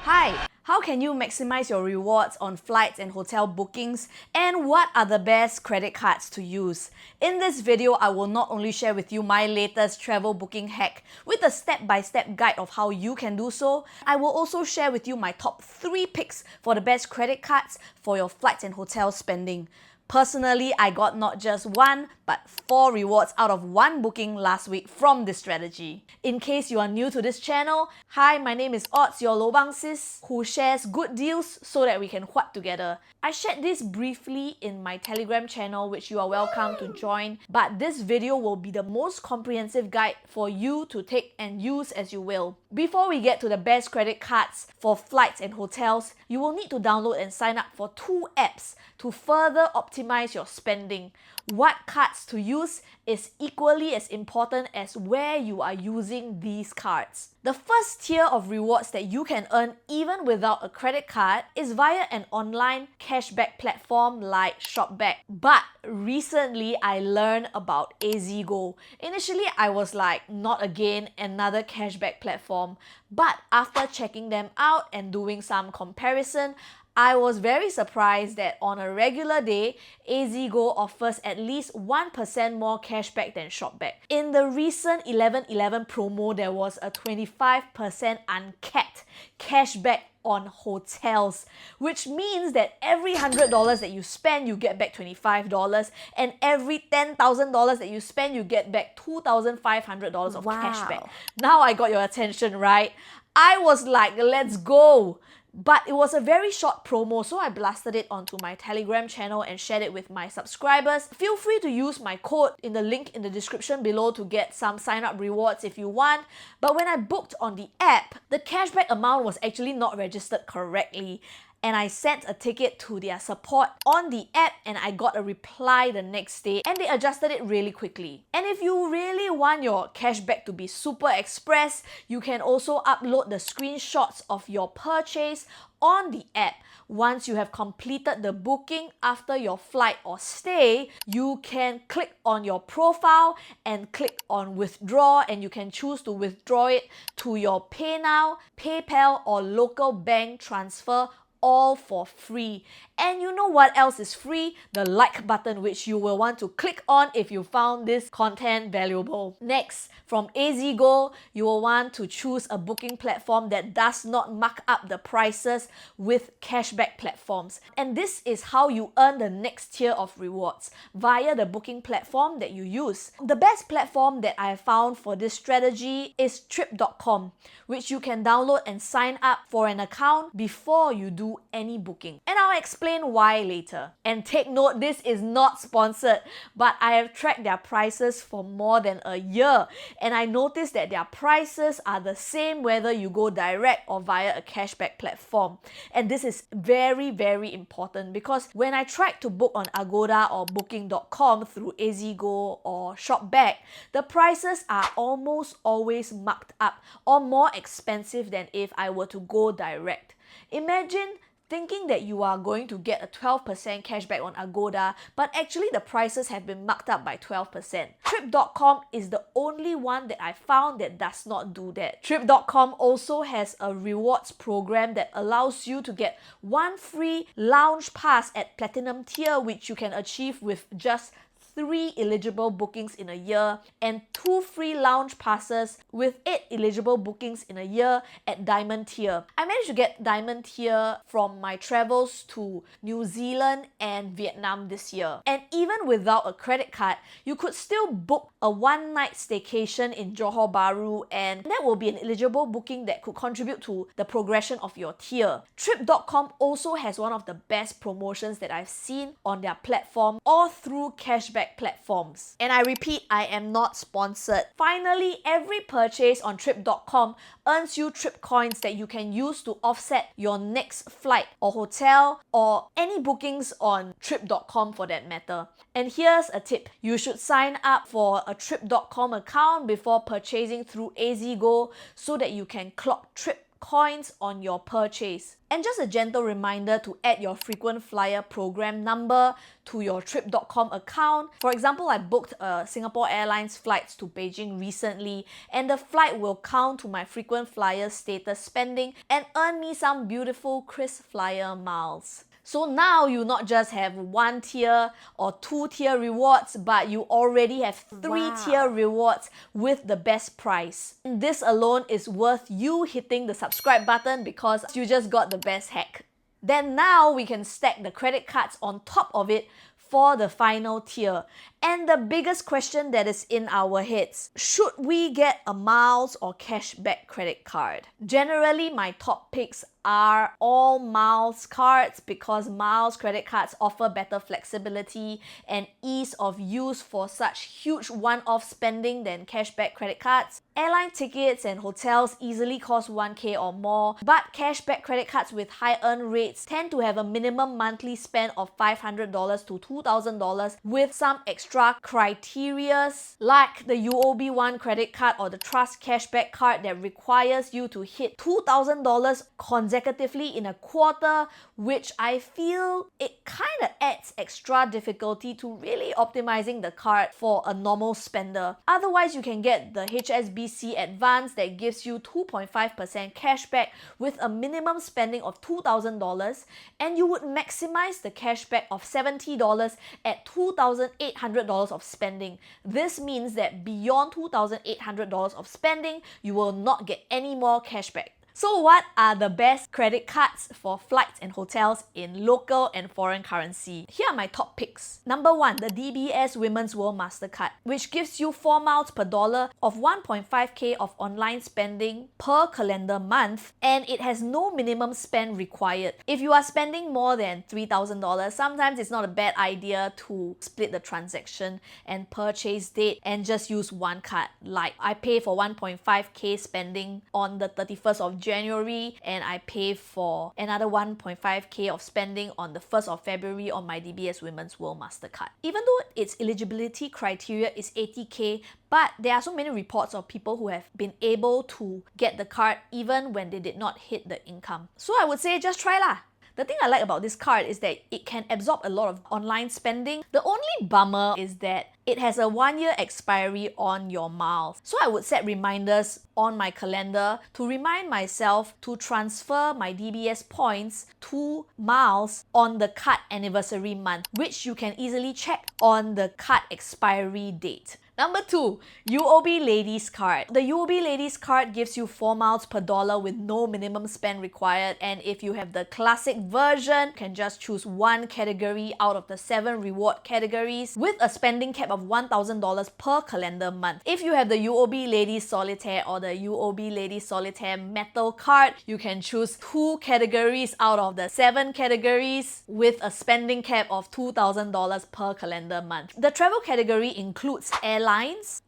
Hi! How can you maximize your rewards on flights and hotel bookings? And what are the best credit cards to use? In this video, I will not only share with you my latest travel booking hack with a step-by-step guide of how you can do so, I will also share with you my top 3 picks for the best credit cards for your flights and hotel spending. Personally, I got not just 1, but 4 rewards out of 1 booking last week from this strategy. In case you are new to this channel, hi, my name is Audz, your lobangs who shares good deals so that we can huat together. I shared this briefly in my Telegram channel, which you are welcome to join, but this video will be the most comprehensive guide for you to take and use as you will. Before we get to the best credit cards for flights and hotels, you will need to download and sign up for 2 apps to further optimize your spending. What cards to use is equally as important as where you are using these cards. The first tier of rewards that you can earn even without a credit card is via an online cashback platform like Shopback. But recently I learned about AZGo. Initially I was like, not again, another cashback platform. But after checking them out and doing some comparison, I was very surprised that on a regular day, AZGo offers at least 1% more cashback than Shopback. In the recent 11/11 promo, there was a 25% uncapped cashback on hotels, which means that every $100 that you spend, you get back $25, and every $10,000 that you spend, you get back $2,500 of cashback. Now I got your attention, right? I was like, let's go! But it was a very short promo, so I blasted it onto my Telegram channel and shared it with my subscribers. Feel free to use my code in the link in the description below to get some sign-up rewards if you want. But when I booked on the app, the cashback amount was actually not registered correctly. And I sent a ticket to their support on the app and I got a reply the next day and they adjusted it really quickly. And if you really want your cashback to be super express, you can also upload the screenshots of your purchase on the app. Once you have completed the booking after your flight or stay, you can click on your profile and click on withdraw, and you can choose to withdraw it to your PayNow, PayPal or local bank transfer, all for free. And you know what else is free? The like button, which you will want to click on if you found this content valuable. Next, from AZGo, you will want to choose a booking platform that does not mark up the prices with cashback platforms. And this is how you earn the next tier of rewards, via the booking platform that you use. The best platform that I found for this strategy is trip.com, which you can download and sign up for an account before you do any booking. And I'll explain why later. And take note, this is not sponsored, but I have tracked their prices for more than a year and I noticed that their prices are the same whether you go direct or via a cashback platform. And this is very, very important because when I tried to book on Agoda or booking.com through AZGo or Shopback, the prices are almost always marked up or more expensive than if I were to go direct. Imagine thinking that you are going to get a 12% cashback on Agoda, but actually the prices have been marked up by 12%. Trip.com is the only one that I found that does not do that. Trip.com also has a rewards program that allows you to get 1 free lounge pass at Platinum tier, which you can achieve with just 3 eligible bookings in a year and 2 free lounge passes with 8 eligible bookings in a year at Diamond tier. I managed to get Diamond tier from my travels to New Zealand and Vietnam this year. And even without a credit card, you could still book a 1-night staycation in Johor Bahru, and that will be an eligible booking that could contribute to the progression of your tier. Trip.com also has one of the best promotions that I've seen on their platform or through cashback platforms. And I repeat, I am not sponsored. Finally, every purchase on trip.com earns you trip coins that you can use to offset your next flight or hotel or any bookings on trip.com for that matter. And here's a tip. You should sign up for a trip.com account before purchasing through AZGo so that you can clock trip coins on your purchase. And just a gentle reminder to add your frequent flyer program number to your trip.com account. For example, I booked a Singapore Airlines flights to Beijing recently, and the flight will count to my frequent flyer status spending and earn me some beautiful KrisFlyer miles. So now you not just have 1 tier or 2 tier rewards, but you already have 3 tier rewards with the best price. And this alone is worth you hitting the subscribe button because you just got the best hack. Then now we can stack the credit cards on top of it for the final tier. And the biggest question that is in our heads, should we get a miles or cashback credit card? Generally, my top picks are all miles cards because miles credit cards offer better flexibility and ease of use for such huge one-off spending than cashback credit cards. Airline tickets and hotels easily cost 1K or more, but cashback credit cards with high earn rates tend to have a minimum monthly spend of $500 to $2,000 with some extra criterias like the UOB One credit card or the Trust cashback card that requires you to hit $2,000 consecutively in a quarter, which I feel it kind of adds extra difficulty to really optimizing the card for a normal spender. Otherwise, you can get the HSBC Advance that gives you 2.5% cashback with a minimum spending of $2,000, and you would maximize the cashback of $70 at $2,800 of spending. This means that beyond $2,800 of spending, you will not get any more cashback. So what are the best credit cards for flights and hotels in local and foreign currency? Here are my top picks. Number 1, the DBS Women's World Mastercard, which gives you 4 miles per dollar of 1.5k of online spending per calendar month, and it has no minimum spend required. If you are spending more than $3,000, sometimes it's not a bad idea to split the transaction and purchase date and just use one card. Like I pay for 1.5k spending on the 31st of January, and I pay for another 1.5k of spending on the 1st of February on my DBS Women's World Mastercard. Even though its eligibility criteria is 80k, but there are so many reports of people who have been able to get the card even when they did not hit the income. So I would say just try lah. The thing I like about this card is that it can absorb a lot of online spending. The only bummer is that it has a 1-year expiry on your miles. So I would set reminders on my calendar to remind myself to transfer my DBS points to miles on the card anniversary month, which you can easily check on the card expiry date. Number 2, UOB Ladies Card. The UOB Ladies Card gives you 4 miles per dollar with no minimum spend required, and if you have the classic version, you can just choose one category out of the 7 reward categories with a spending cap of $1,000 per calendar month. If you have the UOB Ladies Solitaire or the UOB Ladies Solitaire Metal Card, you can choose 2 categories out of the 7 categories with a spending cap of $2,000 per calendar month. The travel category includes airlines,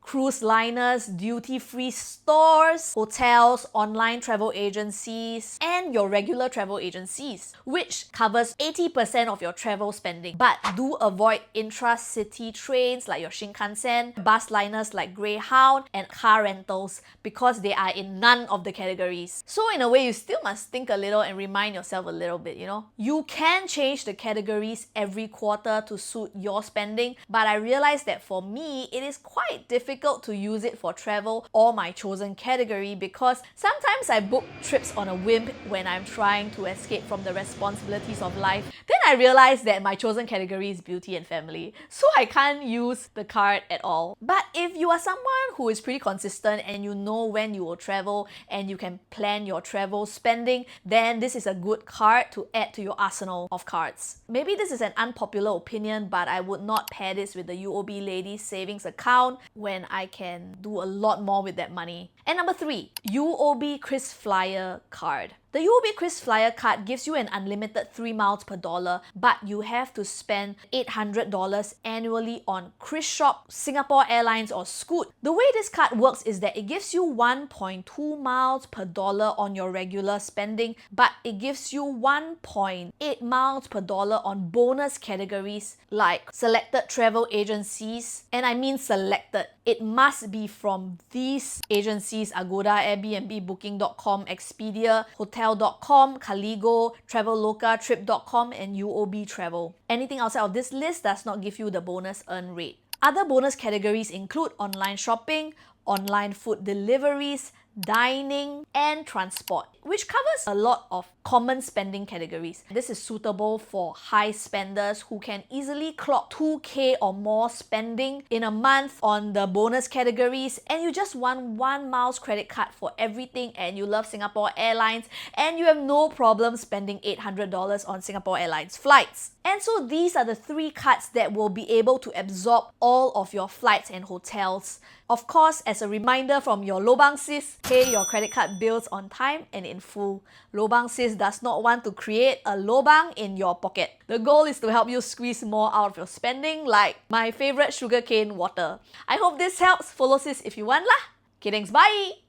cruise liners, duty-free stores, hotels, online travel agencies, and your regular travel agencies, which covers 80% of your travel spending. But do avoid intra-city trains like your Shinkansen, bus liners like Greyhound, and car rentals because they are in none of the categories. So in a way, you still must think a little and remind yourself a little bit, you know. You can change the categories every quarter to suit your spending, but I realized that for me, it is quite difficult to use it for travel or my chosen category because sometimes I book trips on a whim when I'm trying to escape from the responsibilities of life. Then I realize that my chosen category is beauty and family, so I can't use the card at all. But if you are someone who is pretty consistent and you know when you will travel and you can plan your travel spending, then this is a good card to add to your arsenal of cards. Maybe this is an unpopular opinion, but I would not pair this with the UOB Ladies Savings Account when I can do a lot more with that money. And number 3, UOB KrisFlyer card. The UOB KrisFlyer card gives you an unlimited 3 miles per dollar, but you have to spend $800 annually on KrisShop, Singapore Airlines or Scoot. The way this card works is that it gives you 1.2 miles per dollar on your regular spending, but it gives you 1.8 miles per dollar on bonus categories like selected travel agencies, and I mean selected. it must be from these agencies: Agoda, Airbnb, Booking.com, Expedia, Hotel.com, Caligo, Traveloka, Trip.com, and UOB Travel. Anything outside of this list does not give you the bonus earn rate. Other bonus categories include online shopping, online food deliveries, dining, and transport, which covers a lot of common spending categories. This is suitable for high spenders who can easily clock 2K or more spending in a month on the bonus categories, and you just want 1 miles credit card for everything, and you love Singapore Airlines, and you have no problem spending $800 on Singapore Airlines flights. And so these are the 3 cards that will be able to absorb all of your flights and hotels. Of course, as a reminder from your lobangs, pay your credit card bills on time and in full. Lobangs does not want to create a lobang in your pocket. The goal is to help you squeeze more out of your spending, like my favorite sugarcane water. I hope this helps. Follow sis if you want lah. Okay, thanks, bye!